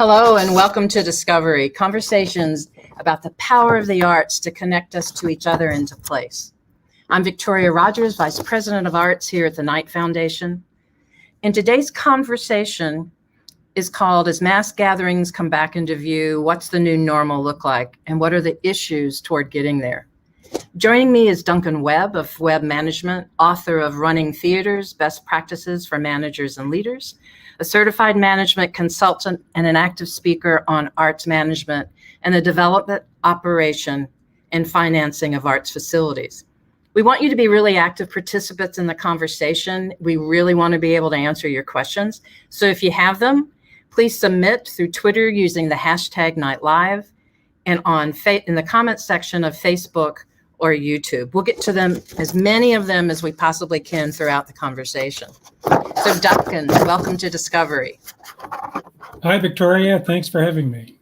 Hello and welcome to Discovery, conversations about the power of the arts to connect us to each other and to place. I'm Victoria Rogers, Vice President of Arts here at the Knight Foundation. And today's conversation is called As Mass Gatherings Come Back into View, What's the New Normal Look Like, and What are the Issues Toward Getting There? Joining me is Duncan Webb of Webb Management, author of Running Theaters, Best Practices for Managers and Leaders, a certified management consultant and an active speaker on arts management and the development, operation, and financing of arts facilities. We want you to be really active participants in the conversation. We really want to be able to answer your questions. So if you have them, please submit through Twitter using the hashtag NightLive and in the comments section of Facebook or YouTube. We'll get to them, as many of them as we possibly can throughout the conversation. So Duncan, welcome to Discovery. Hi, Victoria. Thanks for having me.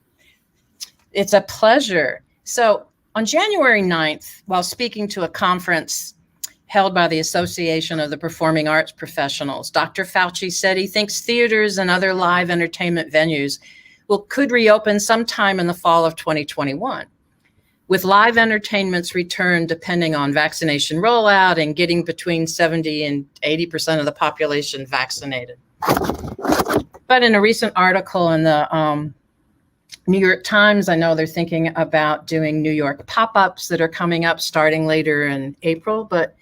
It's a pleasure. So on January 9th, while speaking to a conference held by the Association of the Performing Arts Professionals, Dr. Fauci said he thinks theaters and other live entertainment venues could reopen sometime in the fall of 2021. With live entertainment's return depending on vaccination rollout and getting between 70 and 80% of the population vaccinated. But in a recent article in the New York Times, I know they're thinking about doing New York pop-ups that are coming up starting later in April. But,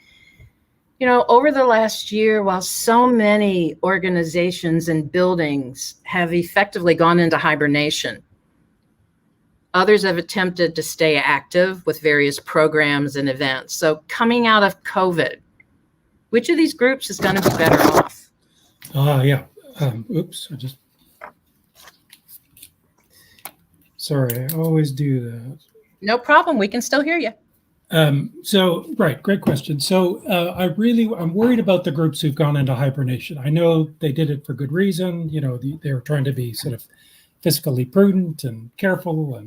over the last year, while so many organizations and buildings have effectively gone into hibernation, others have attempted to stay active with various programs and events. So coming out of COVID, which of these groups is going to be better off? Sorry, I always do that. No problem. We can still hear you. Great question. So I'm worried about the groups who've gone into hibernation. I know they did it for good reason. They were trying to be sort of fiscally prudent and careful,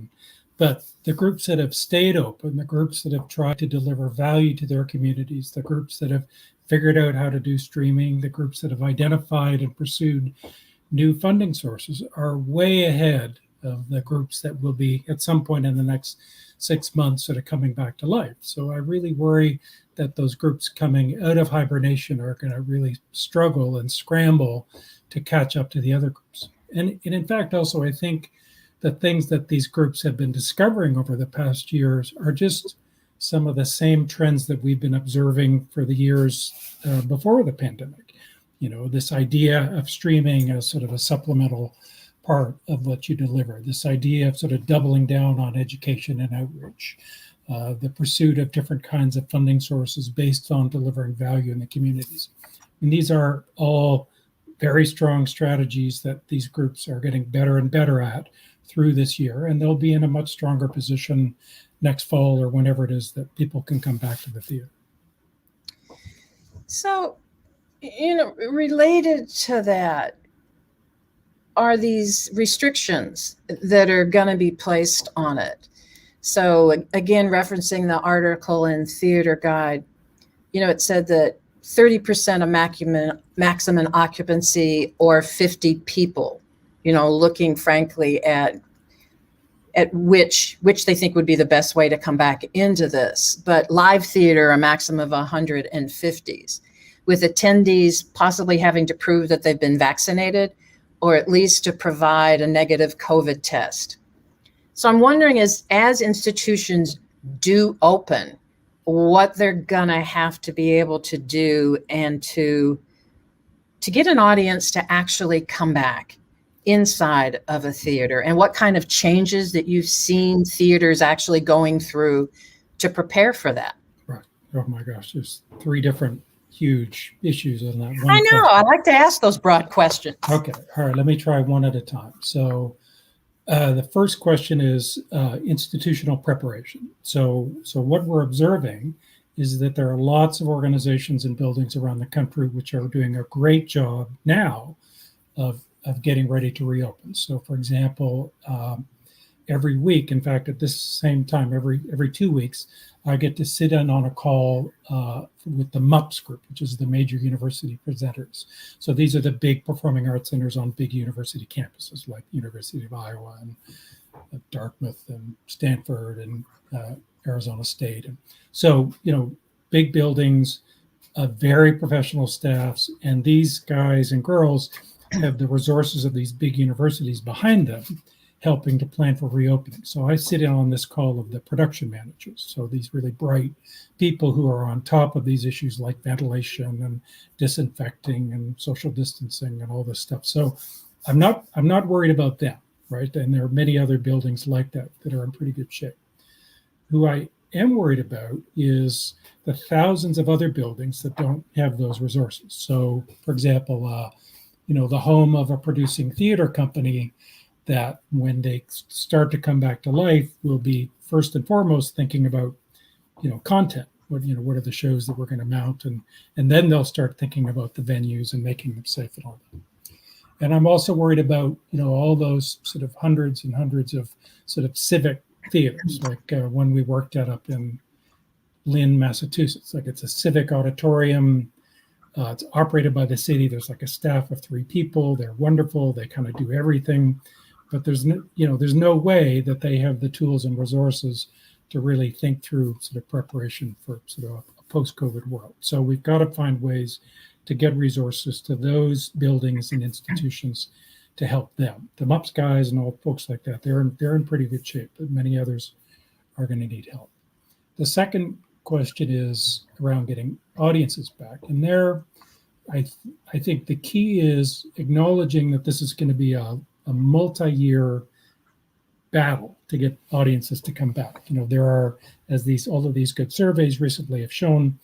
but the groups that have stayed open, the groups that have tried to deliver value to their communities, the groups that have figured out how to do streaming, the groups that have identified and pursued new funding sources are way ahead of the groups that will be at some point in the next 6 months sort of coming back to life. So I really worry that those groups coming out of hibernation are going to really struggle and scramble to catch up to the other groups. And in fact, also, I think the things that these groups have been discovering over the past years are just some of the same trends that we've been observing for the years before the pandemic. This idea of streaming as sort of a supplemental part of what you deliver, this idea of sort of doubling down on education and outreach, the pursuit of different kinds of funding sources based on delivering value in the communities. And these are all very strong strategies that these groups are getting better and better at through this year, and they'll be in a much stronger position next fall or whenever it is that people can come back to the theater. So, related to that are these restrictions that are going to be placed on it. So again, referencing the article in Theater Guide, it said that 30% of maximum occupancy or 50 people, looking frankly at which they think would be the best way to come back into this. But live theater, a maximum of 150s, with attendees possibly having to prove that they've been vaccinated or at least to provide a negative COVID test. So I'm wondering, as institutions do open, what they're gonna have to be able to do and to get an audience to actually come back inside of a theater, and what kind of changes that you've seen theaters actually going through to prepare for that. Right. Oh my gosh, there's 3 different huge issues on that one. I know, I like to ask those broad questions. Okay, all right, let me try one at a time. So the first question is institutional preparation. So what we're observing is that there are lots of organizations and buildings around the country which are doing a great job now of getting ready to reopen. So for example, every week. In fact, at this same time, every 2 weeks, I get to sit in on a call with the MUPS group, which is the major university presenters. So these are the big performing arts centers on big university campuses like University of Iowa and Dartmouth and Stanford and Arizona State. And so, big buildings, very professional staffs, and these guys and girls have the resources of these big universities behind them, helping to plan for reopening. So I sit in on this call of the production managers. So these really bright people who are on top of these issues like ventilation and disinfecting and social distancing and all this stuff. So I'm not worried about them, right? And there are many other buildings like that are in pretty good shape. Who I am worried about is the thousands of other buildings that don't have those resources. So, for example, the home of a producing theater company that when they start to come back to life will be first and foremost thinking about, content. What are the shows that we're going to mount, and then they'll start thinking about the venues and making them safe and all that. And I'm also worried about, all those sort of hundreds and hundreds of sort of civic theaters, like one we worked at up in Lynn, Massachusetts. Like it's a civic auditorium. It's operated by the city. There's like a staff of 3 people. They're wonderful. They kind of do everything, but there's no way that they have the tools and resources to really think through sort of preparation for sort of a post-COVID world. So we've got to find ways to get resources to those buildings and institutions to help them. The MUPS guys and all folks like that, they're in pretty good shape, but many others are going to need help. The second question is around getting audiences back. And there, I think the key is acknowledging that this is going to be a multi-year battle to get audiences to come back. There are, all of these good surveys recently have shown,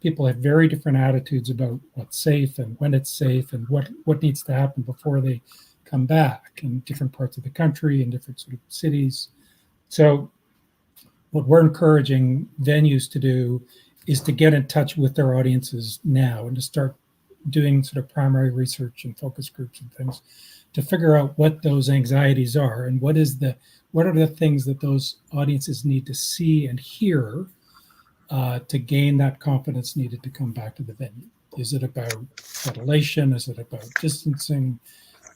people have very different attitudes about what's safe and when it's safe and what needs to happen before they come back in different parts of the country and different sort of cities. So what we're encouraging venues to do is to get in touch with their audiences now and to start doing sort of primary research and focus groups and things to figure out what those anxieties are and what are the things that those audiences need to see and hear to gain that confidence needed to come back to the venue. Is it about ventilation? Is it about distancing?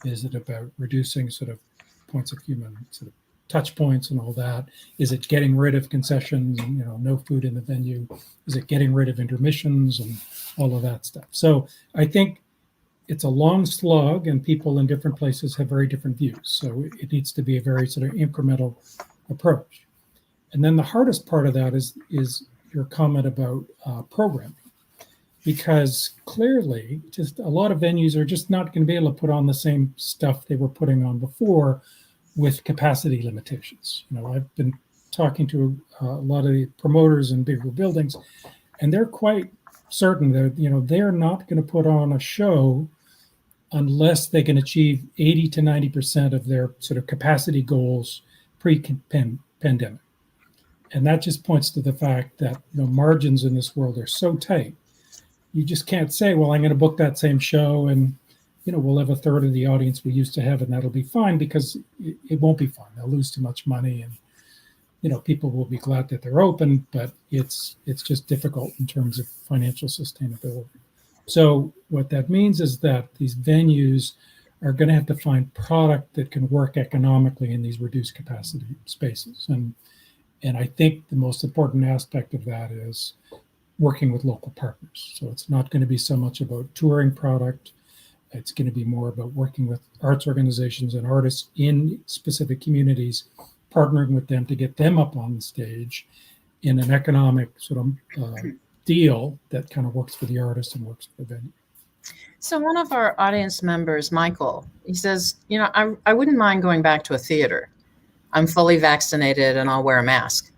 Is it about reducing sort of points of human sort of touch points and all that? Is it getting rid of concessions and, no food in the venue? Is it getting rid of intermissions and all of that stuff? So I think it's a long slug and people in different places have very different views. So it needs to be a very sort of incremental approach. And then the hardest part of that is your comment about programming, because clearly just a lot of venues are just not going to be able to put on the same stuff they were putting on before with capacity limitations. I've been talking to a lot of the promoters in bigger buildings, and they're quite certain that they're not going to put on a show unless they can achieve 80 to 90% of their sort of capacity goals pre-pandemic. And that just points to the fact that margins in this world are so tight. You just can't say, well, I'm going to book that same show and we'll have a third of the audience we used to have and that'll be fine, because it won't be fine. They'll lose too much money and people will be glad that they're open, but it's just difficult in terms of financial sustainability. So what that means is that these venues are going to have to find product that can work economically in these reduced capacity spaces. And I think the most important aspect of that is working with local partners. So it's not going to be so much about touring product. It's going to be more about working with arts organizations and artists in specific communities, partnering with them to get them up on the stage in an economic sort of deal that kind of works for the artist and works for the venue. So one of our audience members, Michael, he says, I wouldn't mind going back to a theater. I'm fully vaccinated and I'll wear a mask.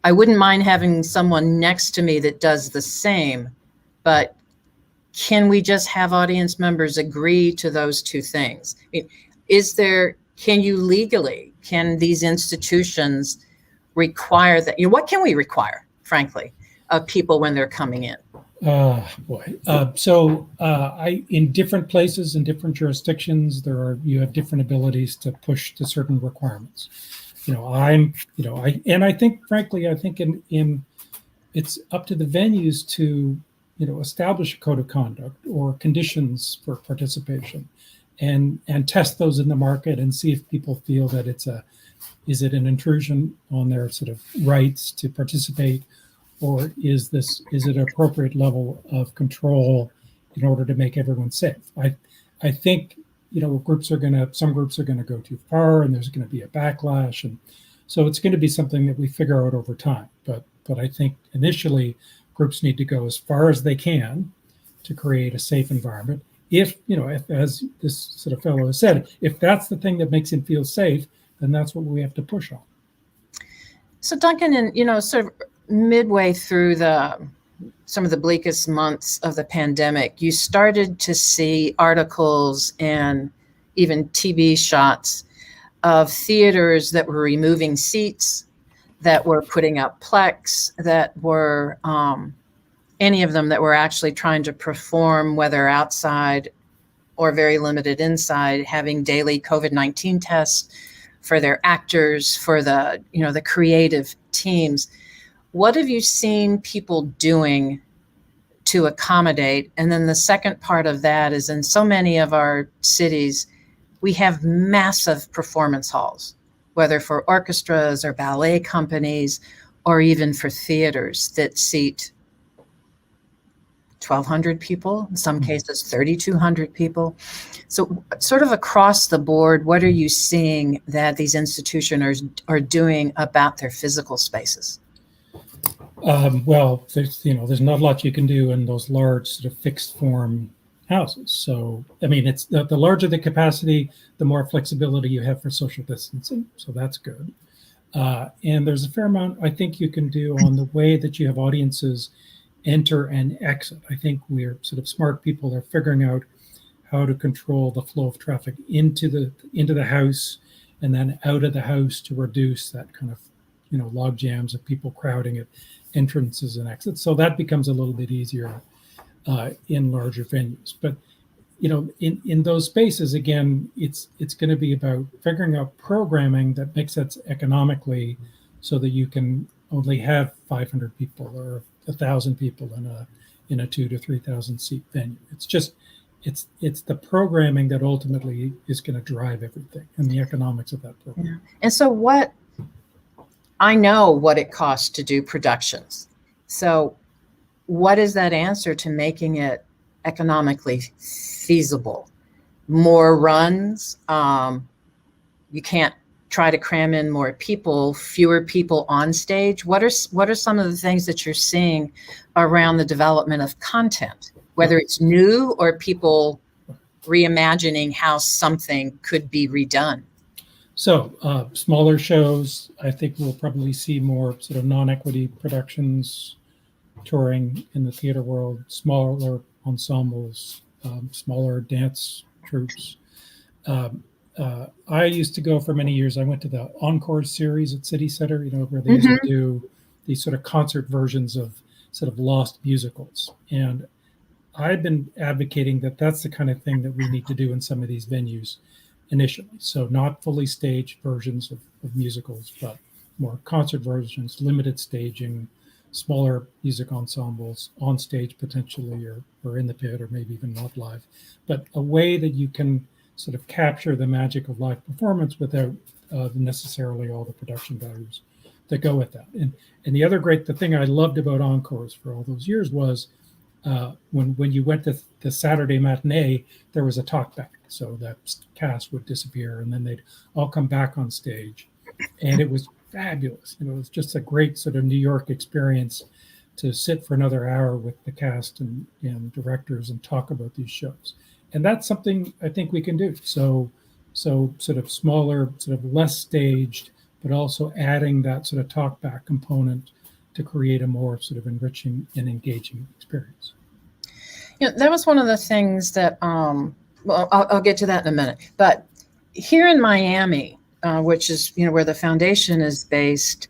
I wouldn't mind having someone next to me that does the same, but can we just have audience members agree to those two things? Can these institutions require that? What can we require, frankly, of people when they're coming in? In different places, in different jurisdictions, you have different abilities to push to certain requirements. I think, frankly, I think in it's up to the venues to, establish a code of conduct or conditions for participation, and test those in the market and see if people feel that is it an intrusion on their sort of rights to participate, or is it an appropriate level of control in order to make everyone safe? I think some groups are going to go too far, and there's going to be a backlash, and so it's going to be something that we figure out over time. But I think initially groups need to go as far as they can to create a safe environment. If as this sort of fellow has said, if that's the thing that makes him feel safe, then that's what we have to push on. So Duncan, in sort of midway through some of the bleakest months of the pandemic, you started to see articles and even TV shots of theaters that were removing seats, that were putting up plaques, that were any of them that were actually trying to perform, whether outside or very limited inside, having daily COVID-19 tests for their actors, for the creative teams. What have you seen people doing to accommodate? And then the second part of that is, in so many of our cities, we have massive performance halls, whether for orchestras or ballet companies, or even for theaters that seat 1,200 people, in some cases 3,200 people. So sort of across the board, what are you seeing that these institutions are doing about their physical spaces? Well, there's not a lot you can do in those large sort of fixed form houses. So, I mean, it's the larger the capacity, the more flexibility you have for social distancing. So that's good. And there's a fair amount I think you can do on the way that you have audiences enter and exit. I think we're sort of smart people are figuring out how to control the flow of traffic into the house and then out of the house to reduce that kind of log jams of people crowding at entrances and exits. So that becomes a little bit easier in larger venues. But in those spaces, again, it's going to be about figuring out programming that makes sense economically, so that you can only have 500 people or 1,000 people in a 2,000 to 3,000 seat venue. It's the programming that ultimately is going to drive everything, and the economics of that program. Yeah. And so I know what it costs to do productions. So what is that answer to making it economically feasible? More runs? You can't try to cram in more people, fewer people on stage. What are some of the things that you're seeing around the development of content, whether it's new or people reimagining how something could be redone? So smaller shows, I think we'll probably see more sort of non-equity productions touring in the theater world, smaller ensembles, smaller dance troupes. I used to go for many years. I went to the Encore series at City Center, where they used to do these sort of concert versions of sort of lost musicals. And I've been advocating that that's the kind of thing that we need to do in some of these venues initially. So not fully staged versions of musicals, but more concert versions, limited staging, smaller music ensembles on stage potentially, or in the pit, or maybe even not live, but a way that you can sort of capture the magic of live performance without necessarily all the production values that go with that. And the thing I loved about Encores for all those years was when you went to the Saturday matinee, there was a talkback. So that cast would disappear and then they'd all come back on stage. And it was fabulous. It was just a great sort of New York experience to sit for another hour with the cast and directors and talk about these shows. And that's something I think we can do. So sort of smaller, sort of less staged, but also adding that sort of talkback component to create a more sort of enriching and engaging experience. That was one of the things that, well, I'll get to that in a minute. But here in Miami, which is, where the foundation is based,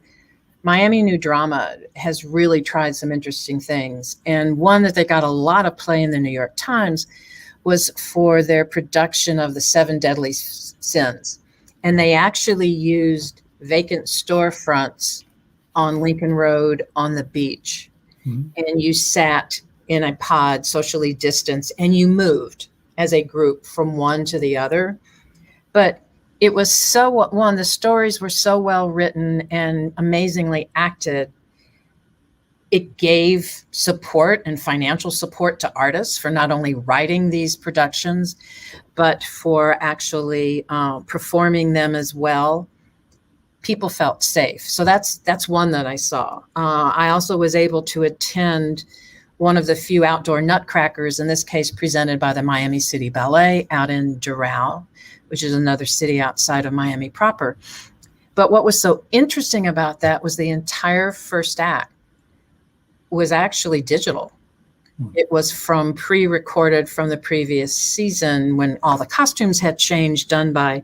Miami New Drama has really tried some interesting things. And one that they got a lot of play in the New York Times was for their production of the 7 Deadly Sins. And they actually used vacant storefronts on Lincoln Road on the beach. Mhm. And you sat in a pod, socially distanced, and you moved as a group from one to the other. But it was the stories were so well written and amazingly acted. It gave support and financial support to artists for not only writing these productions, but for actually performing them as well. People felt safe. So that's one that I saw. I also was able to attend one of the few outdoor nutcrackers, in this case presented by the Miami City Ballet out in Doral, which is another city outside of Miami proper. But what was so interesting about that was the entire first act was actually digital. It was from pre-recorded from the previous season when all the costumes had changed, done by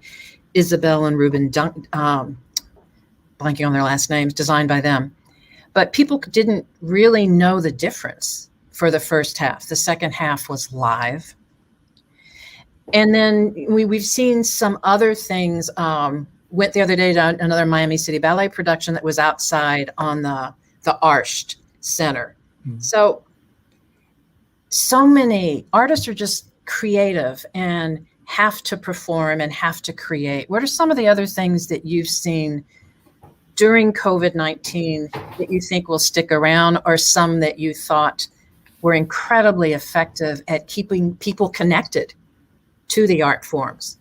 Isabel and Ruben blanking on their last names, designed by them. But people didn't really know the difference for the first half. The second half was live. And then we've seen some other things. Went the other day to another Miami City Ballet production that was outside on the Arsht Center. Mm-hmm. So many artists are just creative and have to perform and have to create. What are some of the other things that you've seen during COVID-19 that you think will stick around, or some that you thought were incredibly effective at keeping people connected to the art forms?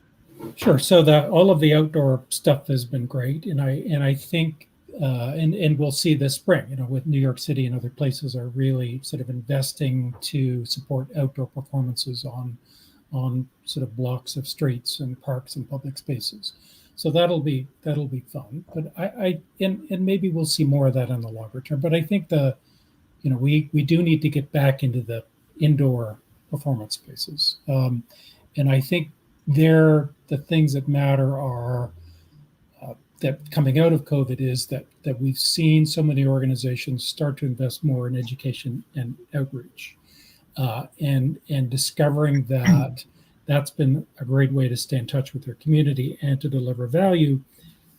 Sure. So all of the outdoor stuff has been great, and I think and we'll see this spring, with New York City and other places are really sort of investing to support outdoor performances on sort of blocks of streets and parks and public spaces. So that'll be fun. But and maybe we'll see more of that in the longer term. But I think we do need to get back into the indoor performance spaces. And I think the things that matter are that coming out of COVID is that we've seen so many organizations start to invest more in education and outreach, and discovering that that's been a great way to stay in touch with their community and to deliver value.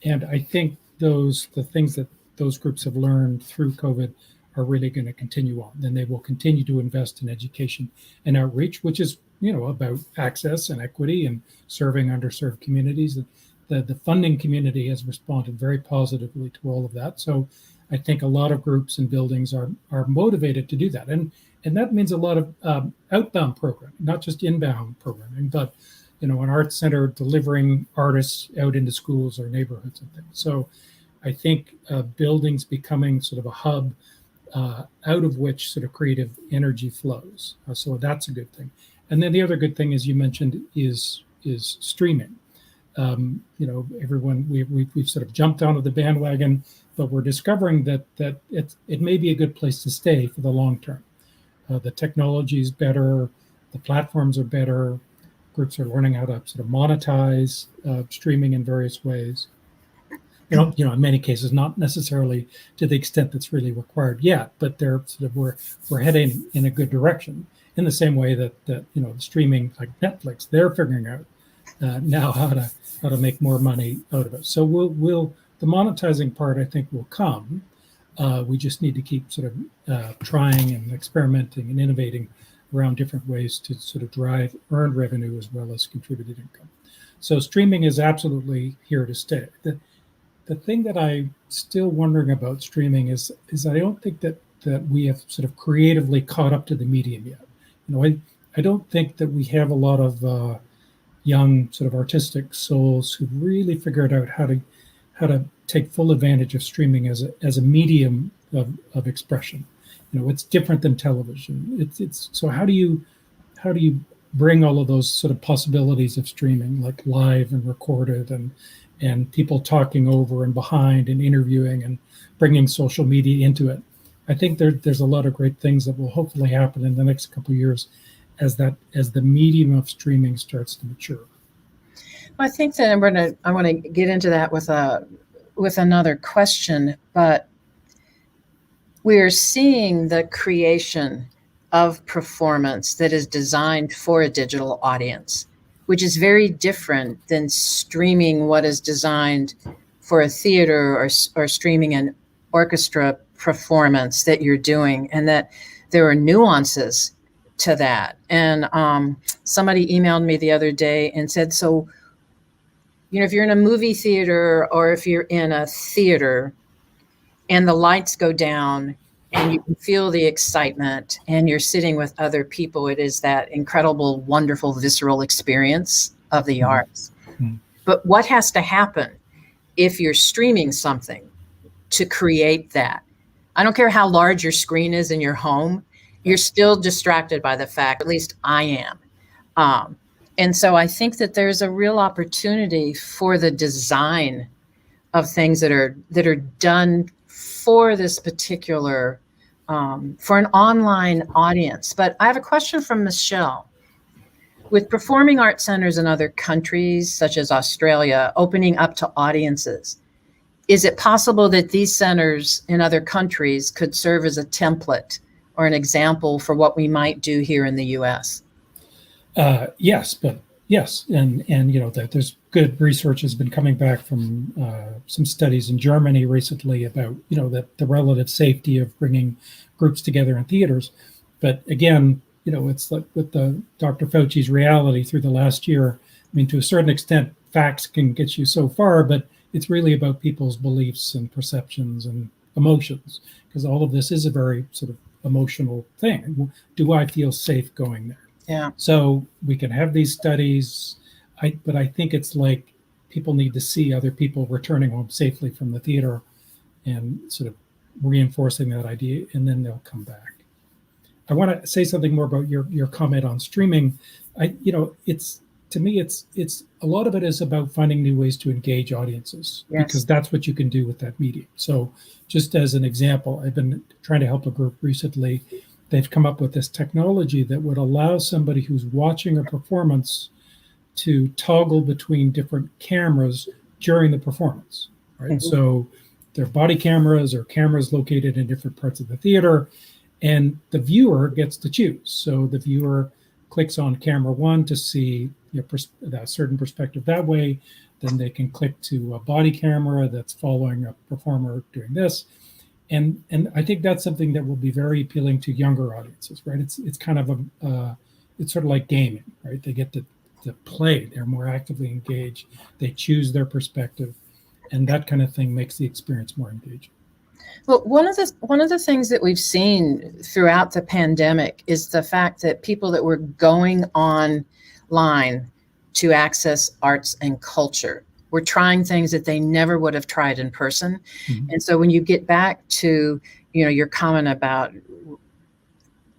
And I think the things that those groups have learned through COVID are really going to continue on. Then they will continue to invest in education and outreach, which is about access and equity and serving underserved communities. The funding community has responded very positively to all of that. So I think a lot of groups and buildings are motivated to do that. And that means a lot of outbound programming, not just inbound programming, but an art center delivering artists out into schools or neighborhoods and things. So I think buildings becoming sort of a hub out of which sort of creative energy flows. So that's a good thing. And then the other good thing, as you mentioned, is streaming. Everyone we've sort of jumped onto the bandwagon, but we're discovering that it may be a good place to stay for the long term. The technology is better, the platforms are better, groups are learning how to sort of monetize streaming in various ways. In many cases, not necessarily to the extent that's really required yet, but they're sort of we're heading in a good direction. In the same way that streaming like Netflix, they're figuring out now how to make more money out of it. So the monetizing part, I think, will come. We just need to keep sort of trying and experimenting and innovating around different ways to sort of drive earned revenue as well as contributed income. So streaming is absolutely here to stay. The thing that I'm still wondering about streaming is I don't think that we have sort of creatively caught up to the medium yet. I don't think that we have a lot of young sort of artistic souls who've really figured out how to take full advantage of streaming as a medium of expression. It's different than television. It's so how do you bring all of those sort of possibilities of streaming, like live and recorded and people talking over and behind and interviewing and bringing social media into it. I think there's a lot of great things that will hopefully happen in the next couple of years as the medium of streaming starts to mature. I think that I want to get into that with another question, but we're seeing the creation of performance that is designed for a digital audience, which is very different than streaming what is designed for a theater or streaming an orchestra performance that you're doing, and that there are nuances to that. And somebody emailed me the other day and said, so, if you're in a movie theater or if you're in a theater and the lights go down and you can feel the excitement and you're sitting with other people, it is that incredible, wonderful, visceral experience of the arts. Mm-hmm. But what has to happen if you're streaming something to create that? I don't care how large your screen is in your home, you're still distracted by the fact, at least I am. And so I think that there's a real opportunity for the design of things that are done for this particular, for an online audience. But I have a question from Michelle. With performing arts centers in other countries, such as Australia, opening up to audiences, is it possible that these centers in other countries could serve as a template or an example for what we might do here in the U.S.? Yes, and there's good research has been coming back from some studies in Germany recently about the relative safety of bringing groups together in theaters. But again, it's like with the Dr. Fauci's reality through the last year. I mean, to a certain extent, facts can get you so far, but it's really about people's beliefs and perceptions and emotions, because all of this is a very sort of emotional thing. Do I feel safe going there? Yeah. So we can have these studies, but I think it's like people need to see other people returning home safely from the theater and sort of reinforcing that idea, and then they'll come back. I want to say something more about your comment on streaming. It's to me, it's a lot of it is about finding new ways to engage audiences, Yes. because that's what you can do with that medium. So just as an example, I've been trying to help a group recently. They've come up with this technology that would allow somebody who's watching a performance to toggle between different cameras during the performance, right? Mm-hmm. So there are body cameras or cameras located in different parts of the theater, and the viewer gets to choose. So the viewer clicks on camera one to see that certain perspective that way. Then they can click to a body camera that's following a performer doing this. And I think that's something that will be very appealing to younger audiences, right? It's kind of it's sort of like gaming, right? They get to play, they're more actively engaged, they choose their perspective, and that kind of thing makes the experience more engaging. Well, one of the things that we've seen throughout the pandemic is the fact that people that were going online to access arts and culture were trying things that they never would have tried in person. Mm-hmm. And so when you get back to, your comment about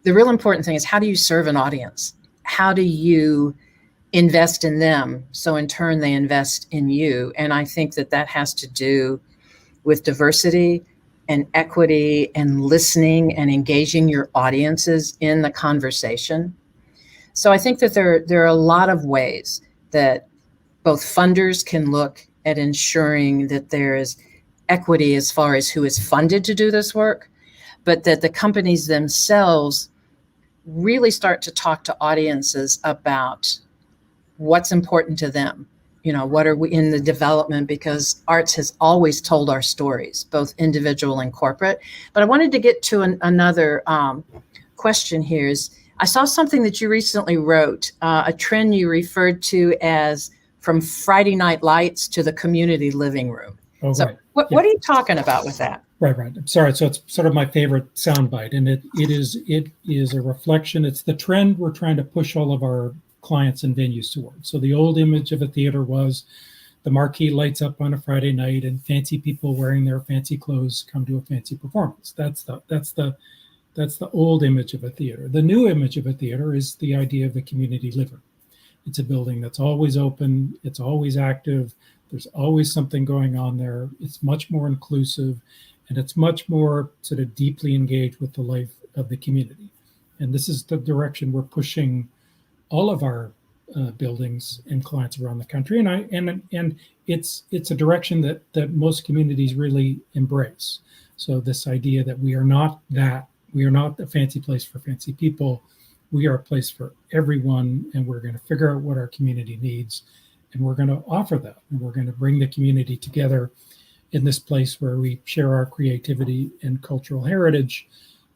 the real important thing is, how do you serve an audience? How do you invest in them, so in turn they invest in you? And I think that has to do with diversity and equity and listening and engaging your audiences in the conversation. So I think that there are a lot of ways that both funders can look at ensuring that there is equity as far as who is funded to do this work, but that the companies themselves really start to talk to audiences about what's important to them. What are we in the development, because arts has always told our stories, both individual and corporate. But I wanted to get to another question here. I saw something that you recently wrote, a trend you referred to as from Friday Night Lights to the community living room. Oh, so right. What are you talking about with that? Right. I'm sorry. So it's sort of my favorite soundbite, and it is a reflection. It's the trend we're trying to push all of our clients and venues towards. So the old image of a theater was the marquee lights up on a Friday night and fancy people wearing their fancy clothes come to a fancy performance. That's the old image of a theater. The new image of a theater is the idea of the community living. It's a building that's always open. It's always active. There's always something going on there. It's much more inclusive, and it's much more sort of deeply engaged with the life of the community. And this is the direction we're pushing all of our buildings and clients around the country. And it's a direction that most communities really embrace. So this idea that we are not a fancy place for fancy people. We are a place for everyone, and we're going to figure out what our community needs and we're going to offer that. And we're going to bring the community together in this place where we share our creativity and cultural heritage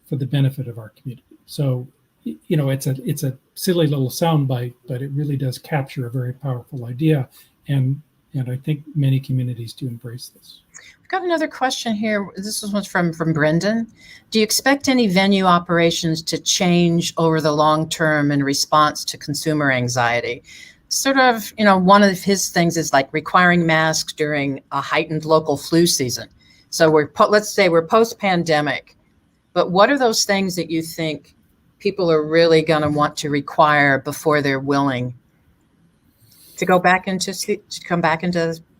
for the benefit of our community. So, it's a silly little soundbite, but it really does capture a very powerful idea. And I think many communities do embrace this. I've got another question here. This was from Brendan. Do you expect any venue operations to change over the long term in response to consumer anxiety? Sort of, one of his things is like requiring masks during a heightened local flu season. So let's say we're post-pandemic, but what are those things that you think people are really going to want to require before they're willing to come back into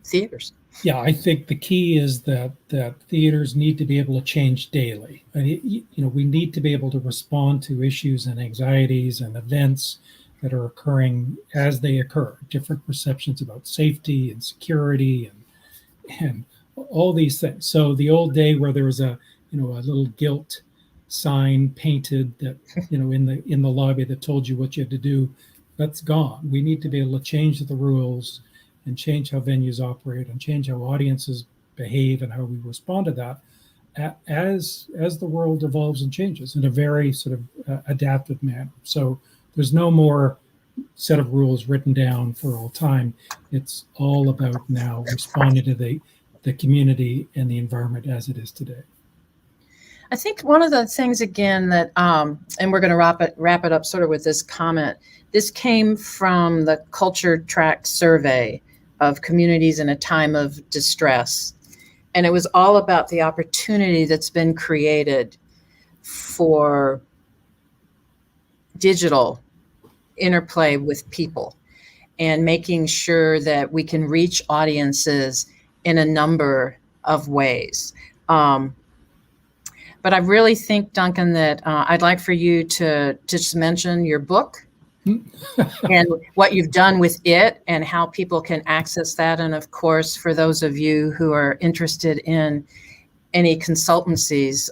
theaters? Yeah, I think the key is that theaters need to be able to change daily. We need to be able to respond to issues and anxieties and events that are occurring as they occur. Different perceptions about safety and security and all these things. So the old day where there was a little guilt sign painted that in the lobby that told you what you had to do, that's gone. We need to be able to change the rules and change how venues operate and change how audiences behave and how we respond to that as the world evolves and changes in a very sort of adaptive manner. So there's no more set of rules written down for all time. It's all about now responding to the community and the environment as it is today. I think one of the things, again, that, and we're going to wrap it up sort of with this comment. This came from the Culture Track survey of communities in a time of distress. And it was all about the opportunity that's been created for digital interplay with people and making sure that we can reach audiences in a number of ways. But I really think, Duncan, that I'd like for you to just mention your book and what you've done with it and how people can access that. And of course, for those of you who are interested in any consultancies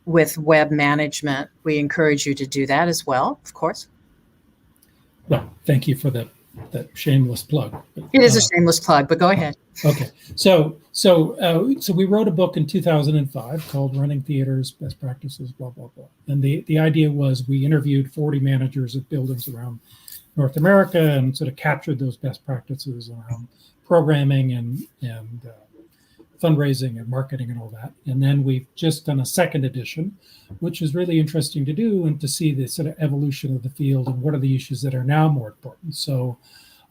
with web management, we encourage you to do that as well, of course. Well, thank you for that shameless plug. It is a shameless plug, but go ahead. Okay, so we wrote a book in 2005 called "Running Theaters: Best Practices." Blah blah blah. And the idea was we interviewed 40 managers of buildings around North America and sort of captured those best practices around programming and fundraising and marketing and all that. And then we've just done a second edition, which is really interesting to do and to see the sort of evolution of the field and what are the issues that are now more important. So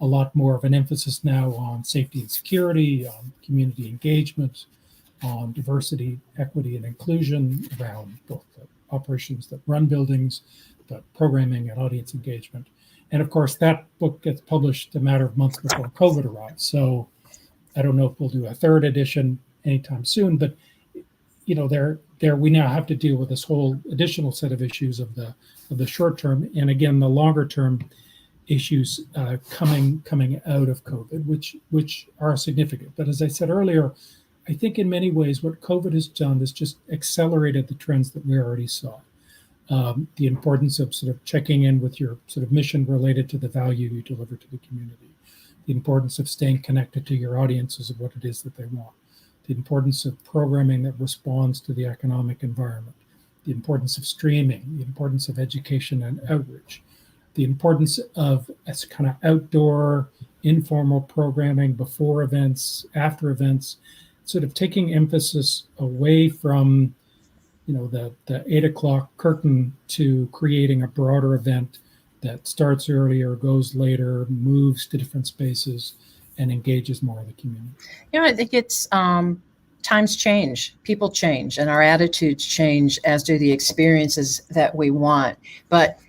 a lot more of an emphasis now on safety and security, on community engagement, on diversity, equity, and inclusion around both the operations that run buildings, but programming and audience engagement. And of course, that book gets published a matter of months before COVID arrives. So I don't know if we'll do a third edition anytime soon, but there we now have to deal with this whole additional set of issues of the short term, and again the longer term issues coming out of COVID, which are significant. But as I said earlier, I think in many ways what COVID has done is just accelerated the trends that we already saw. The importance of sort of checking in with your sort of mission related to the value you deliver to the community. The importance of staying connected to your audiences of what it is that they want. The importance of programming that responds to the economic environment. The importance of streaming. The importance of education and outreach. The importance of kind of outdoor, informal programming before events, after events, sort of taking emphasis away from, the 8 o'clock curtain to creating a broader event that starts earlier, goes later, moves to different spaces, and engages more of the community. I think it's times change, people change, and our attitudes change, as do the experiences that we want. But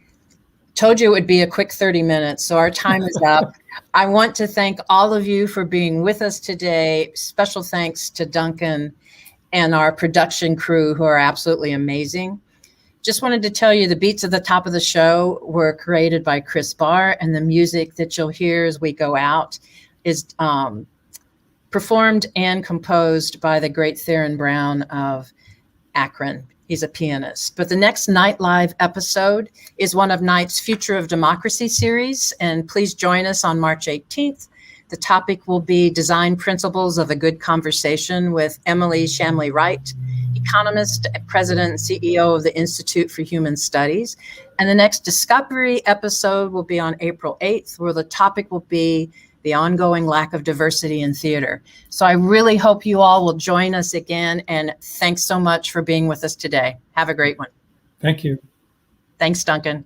told you it would be a quick 30 minutes, so our time is up. I want to thank all of you for being with us today. Special thanks to Duncan and our production crew, who are absolutely amazing. Just wanted to tell you the beats at the top of the show were created by Chris Barr, and the music that you'll hear as we go out is performed and composed by the great Theron Brown of Akron He's a pianist. But the next Night Live episode is one of Night's Future of Democracy series. And please join us on March 18th. The topic will be Design Principles of a Good Conversation with Emily Shamley Wright, economist, president, and CEO of the Institute for Human Studies. And the next Discovery episode will be on April 8th, where the topic will be the ongoing lack of diversity in theater. So I really hope you all will join us again. And thanks so much for being with us today. Have a great one. Thank you. Thanks, Duncan.